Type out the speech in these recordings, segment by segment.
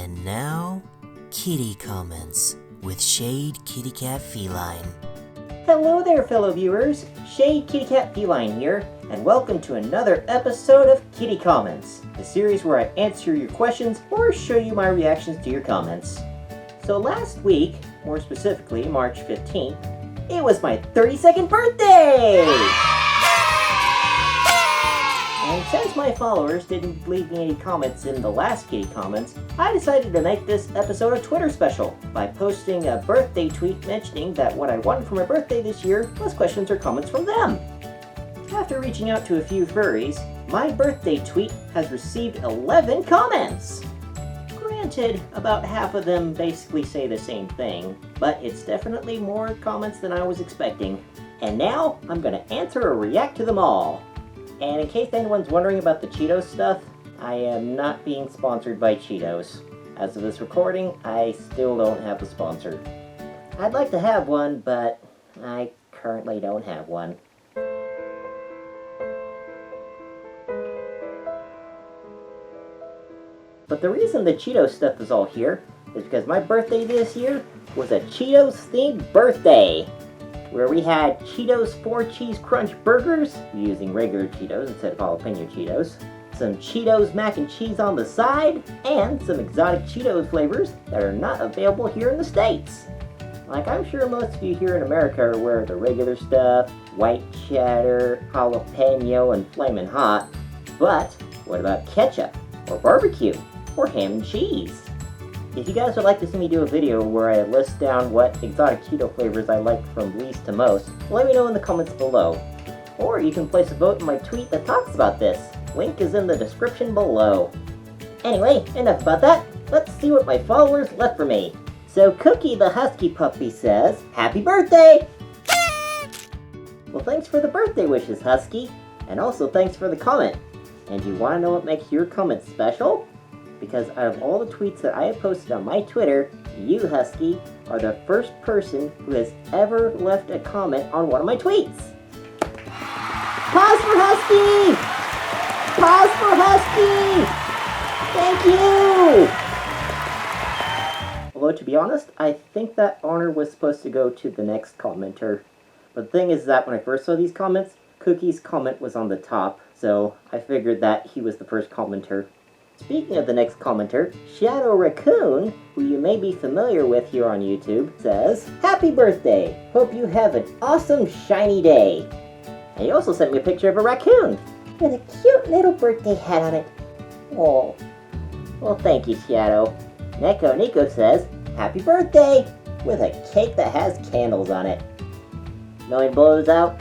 And now, Kitty Comments with Shade Kitty Cat Feline. Hello there, fellow viewers. Shade Kitty Cat Feline here, and welcome to another episode of Kitty Comments, the series where I answer your questions or show you my reactions to your comments. So last week, more specifically March 15th, it was my 32nd birthday! And since my followers didn't leave me any comments in the last Kitty Comments, I decided to make this episode a Twitter special by posting a birthday tweet mentioning that what I wanted for my birthday this year was questions or comments from them. After reaching out to a few furries, my birthday tweet has received 11 comments! Granted, about half of them basically say the same thing, but it's definitely more comments than I was expecting. And now, I'm gonna answer or react to them all. And in case anyone's wondering about the Cheetos stuff, I am not being sponsored by Cheetos. As of this recording, I still don't have a sponsor. I'd like to have one, but I currently don't have one. But the reason the Cheetos stuff is all here is because my birthday this year was a Cheetos-themed birthday, where we had Cheetos 4 Cheese Crunch Burgers, using regular Cheetos instead of jalapeno Cheetos, some Cheetos Mac and Cheese on the side, and some exotic Cheetos flavors that are not available here in the States. Like, I'm sure most of you here in America are aware of the regular stuff, white cheddar, jalapeno, and flamin' hot, but what about ketchup, or barbecue, or ham and cheese? If you guys would like to see me do a video where I list down what exotic Cheeto flavors I like from least to most, let me know in the comments below. Or you can place a vote in my tweet that talks about this. Link is in the description below. Anyway, enough about that. Let's see what my followers left for me. So Cookie the Husky Puppy says, "Happy birthday!" Well, thanks for the birthday wishes, Husky. And also thanks for the comment. And you want to know what makes your comment special? Because out of all the tweets that I have posted on my Twitter, you, Husky, are the first person who has ever left a comment on one of my tweets. Pause for Husky! Pause for Husky! Thank you! Although, to be honest, I think that honor was supposed to go to the next commenter. But the thing is that when I first saw these comments, Cookie's comment was on the top, so I figured that he was the first commenter. Speaking of the next commenter, Shadow Raccoon, who you may be familiar with here on YouTube, says, "Happy birthday! Hope you have an awesome shiny day." And he also sent me a picture of a raccoon with a cute little birthday hat on it. Oh, well, thank you, Shadow. Neko Nico says, "Happy birthday!" with a cake that has candles on it. Knowing blows out?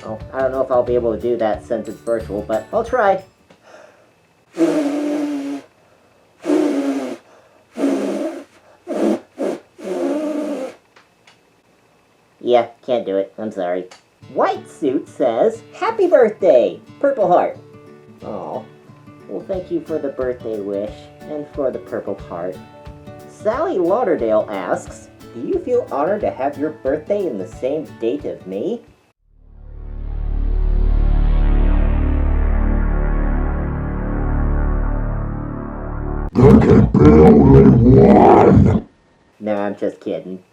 Well, I don't know if I'll be able to do that since it's virtual, but I'll try. Yeah, can't do it. I'm sorry. White Suit says, "Happy birthday!" Purple heart. Oh, well, thank you for the birthday wish and for the purple heart. Sally Lauderdale asks, "Do you feel honored to have your birthday in the same date of me?" No, I'm just kidding.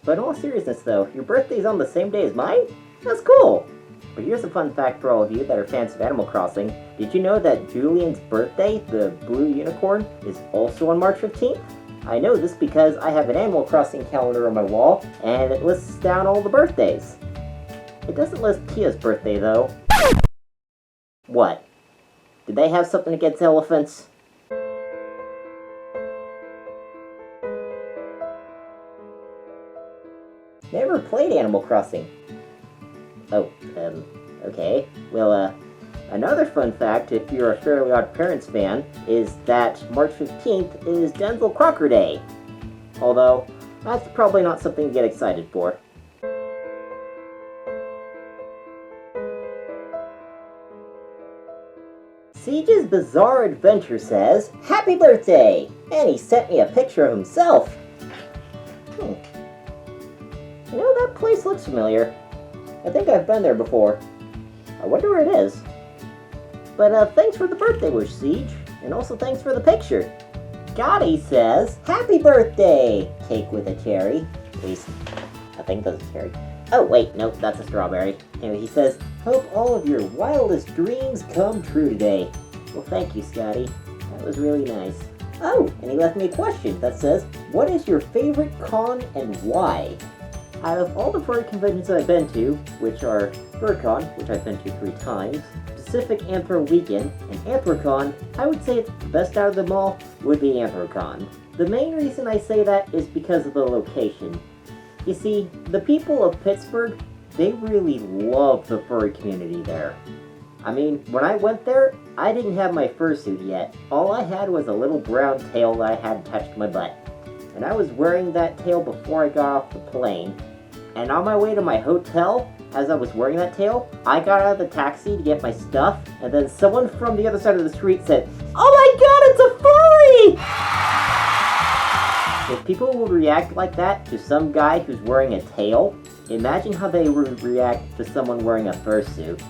But in all seriousness though, your birthday's on the same day as mine? That's cool! But here's a fun fact for all of you that are fans of Animal Crossing. Did you know that Julian's birthday, the blue unicorn, is also on March 15th? I know this because I have an Animal Crossing calendar on my wall, and it lists down all the birthdays. It doesn't list Kia's birthday though. What? Did they have something against elephants? Never played Animal Crossing. Oh, okay. Well, another fun fact, if you're a Fairly Odd Parents fan, is that March 15th is Denzel Crocker Day. Although, that's probably not something to get excited for. Siege's Bizarre Adventure says, "Happy birthday!" And he sent me a picture of himself. You know, that place looks familiar. I think I've been there before. I wonder where it is. But thanks for the birthday wish, Siege. And also thanks for the picture. Scotty says, "Happy birthday!" Cake with a cherry. At least, I think that's a cherry. Oh, wait, nope, that's a strawberry. Anyway, he says, "Hope all of your wildest dreams come true today." Well, thank you, Scotty. That was really nice. Oh, and he left me a question that says, "What is your favorite con and why?" Out of all the furry conventions I've been to, which are FurCon, which I've been to 3 times, Pacific Anthro Weekend, and Anthrocon, I would say the best out of them all would be Anthrocon. The main reason I say that is because of the location. You see, the people of Pittsburgh, they really love the furry community there. I mean, when I went there, I didn't have my fursuit yet. All I had was a little brown tail that I had attached to my butt. And I was wearing that tail before I got off the plane. And on my way to my hotel, as I was wearing that tail, I got out of the taxi to get my stuff, and then someone from the other side of the street said, "Oh my god, it's a furry!" If people would react like that to some guy who's wearing a tail, imagine how they would react to someone wearing a fursuit.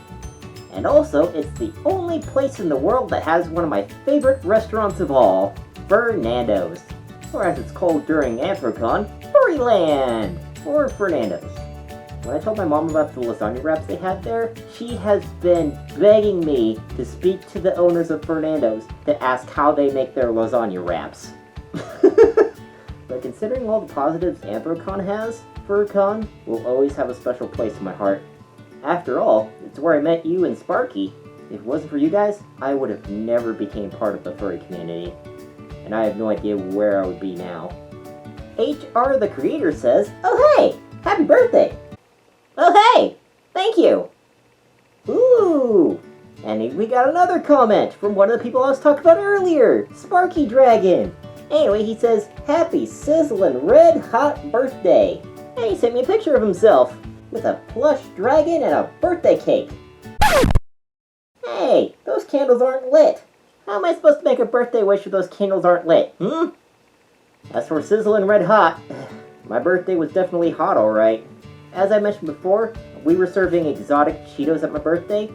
And also, it's the only place in the world that has one of my favorite restaurants of all, Fernando's. Or as it's called during Anthrocon, Furryland! Or Fernando's. When I told my mom about the lasagna wraps they had there, she has been begging me to speak to the owners of Fernando's to ask how they make their lasagna wraps. But considering all the positives Anthrocon has, FurCon will always have a special place in my heart. After all, it's where I met you and Sparky. If it wasn't for you guys, I would have never became part of the furry community. And I have no idea where I would be now. HR the creator says, "Oh hey! Happy birthday!" Oh hey! Thank you! Ooh! And we got another comment from one of the people I was talking about earlier, Sparky Dragon. Anyway, he says, "Happy sizzling red hot birthday!" And he sent me a picture of himself with a plush dragon and a birthday cake. Hey, those candles aren't lit. How am I supposed to make a birthday wish if those candles aren't lit? As for sizzling red hot, my birthday was definitely hot, alright. As I mentioned before, we were serving exotic Cheetos at my birthday,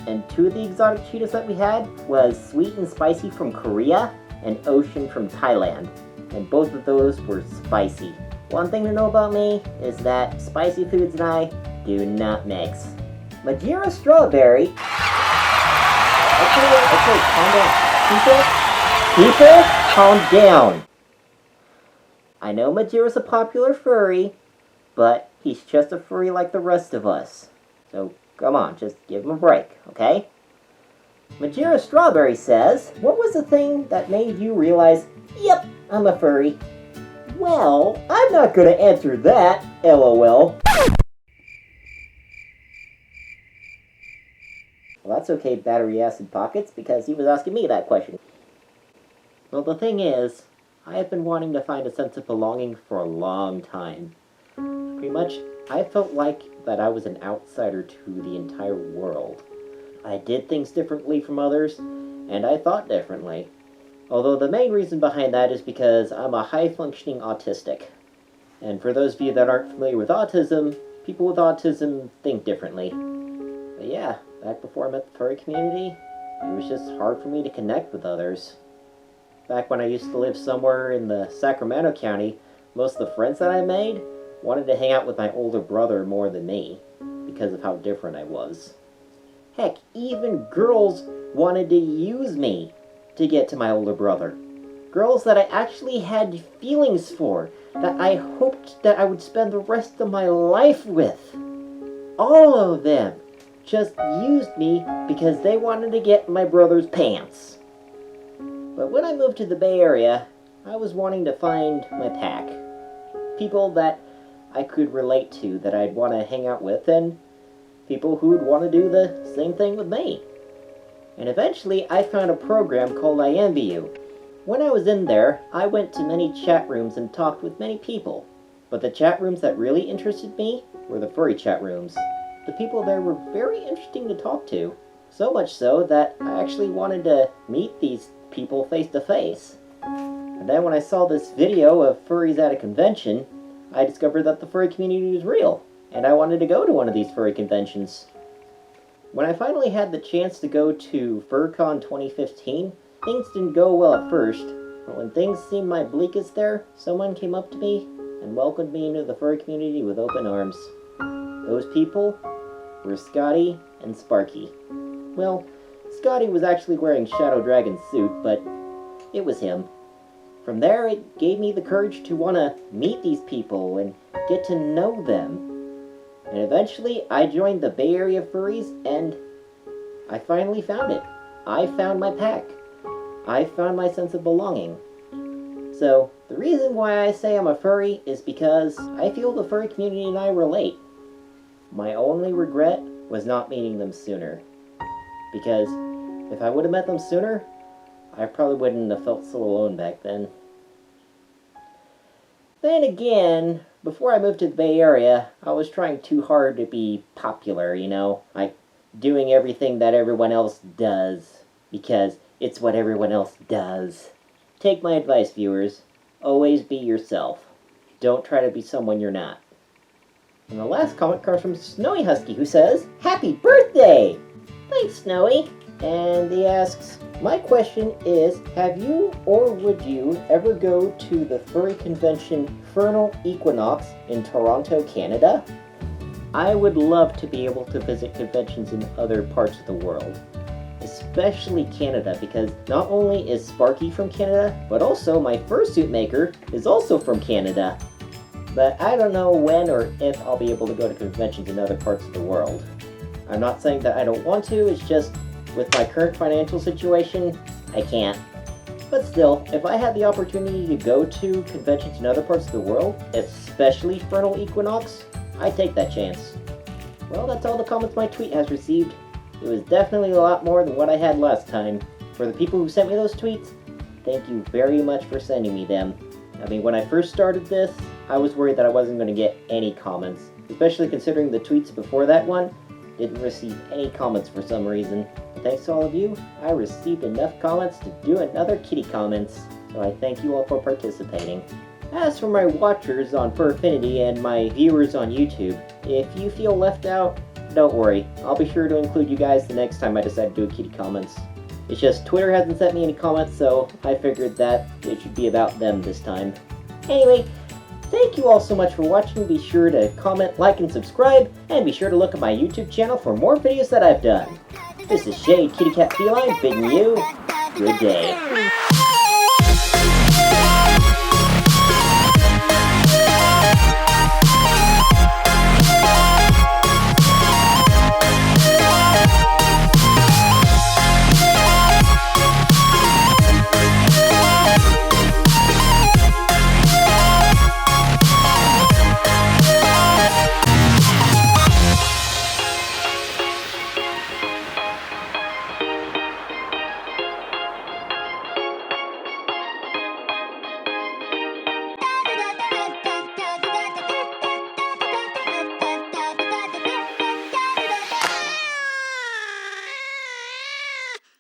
and 2 of the exotic Cheetos that we had was sweet and spicy from Korea and ocean from Thailand, and both of those were spicy. One thing to know about me is that spicy foods and I do not mix. Majira Strawberry. Okay, calm down. People, calm down. I know Majira's a popular furry, but he's just a furry like the rest of us. So, come on, just give him a break, okay? Majira Strawberry says, "What was the thing that made you realize, yep, I'm a furry?" Well, I'm not gonna answer that, LOL. Well, that's okay, Battery Acid Pockets, because he was asking me that question. Well, the thing is, I have been wanting to find a sense of belonging for a long time. Pretty much, I felt like that I was an outsider to the entire world. I did things differently from others, and I thought differently. Although the main reason behind that is because I'm a high-functioning autistic. And for those of you that aren't familiar with autism, people with autism think differently. But yeah, back before I met the furry community, it was just hard for me to connect with others. Back when I used to live somewhere in the Sacramento County, most of the friends that I made wanted to hang out with my older brother more than me, because of how different I was. Heck, even girls wanted to use me to get to my older brother. Girls that I actually had feelings for, that I hoped that I would spend the rest of my life with. All of them just used me because they wanted to get in my brother's pants. But when I moved to the Bay Area, I was wanting to find my pack. People that I could relate to, that I'd want to hang out with, and people who would want to do the same thing with me. And eventually, I found a program called I Envy You. When I was in there, I went to many chat rooms and talked with many people. But the chat rooms that really interested me were the furry chat rooms. The people there were very interesting to talk to. So much so that I actually wanted to meet these people face to face. And then when I saw this video of furries at a convention, I discovered that the furry community was real. And I wanted to go to one of these furry conventions. When I finally had the chance to go to FurCon 2015, things didn't go well at first, But when things seemed my bleakest there, someone came up to me and welcomed me into the furry community with open arms. Those people were Scotty and Sparky. Well, Scotty was actually wearing Shadow Dragon's suit, but it was him. From there, it gave me the courage to want to meet these people and get to know them. And eventually, I joined the Bay Area Furries, and I finally found it. I found my pack. I found my sense of belonging. So, the reason why I say I'm a furry is because I feel the furry community and I relate. My only regret was not meeting them sooner. Because if I would have met them sooner, I probably wouldn't have felt so alone back then. Then again, before I moved to the Bay Area, I was trying too hard to be popular, like doing everything that everyone else does, because it's what everyone else does. Take my advice, viewers. Always be yourself. Don't try to be someone you're not. And the last comment comes from Snowy Husky, who says, "Happy birthday!" Thanks, Snowy. And he asks, "My question is, have you or would you ever go to the furry convention Vernal Equinox in Toronto, Canada?" I would love to be able to visit conventions in other parts of the world, especially Canada, because not only is Sparky from Canada, but also my fursuit maker is also from Canada. But I don't know when or if I'll be able to go to conventions in other parts of the world. I'm not saying that I don't want to, it's just with my current financial situation, I can't. But still, if I had the opportunity to go to conventions in other parts of the world, especially Vernal Equinox, I'd take that chance. Well, that's all the comments my tweet has received. It was definitely a lot more than what I had last time. For the people who sent me those tweets, thank you very much for sending me them. I mean, when I first started this, I was worried that I wasn't going to get any comments, especially considering the tweets before that one didn't receive any comments for some reason. But thanks to all of you, I received enough comments to do another kitty comments, so I thank you all for participating. As for my watchers on Furfinity and my viewers on YouTube, if you feel left out, don't worry. I'll be sure to include you guys the next time I decide to do a kitty comments. It's just Twitter hasn't sent me any comments, so I figured that it should be about them this time. Anyway, thank you all so much for watching. Be sure to comment, like, and subscribe, and be sure to look at my YouTube channel for more videos that I've done. This is Shade Kitty Cat Feline bidding you good day.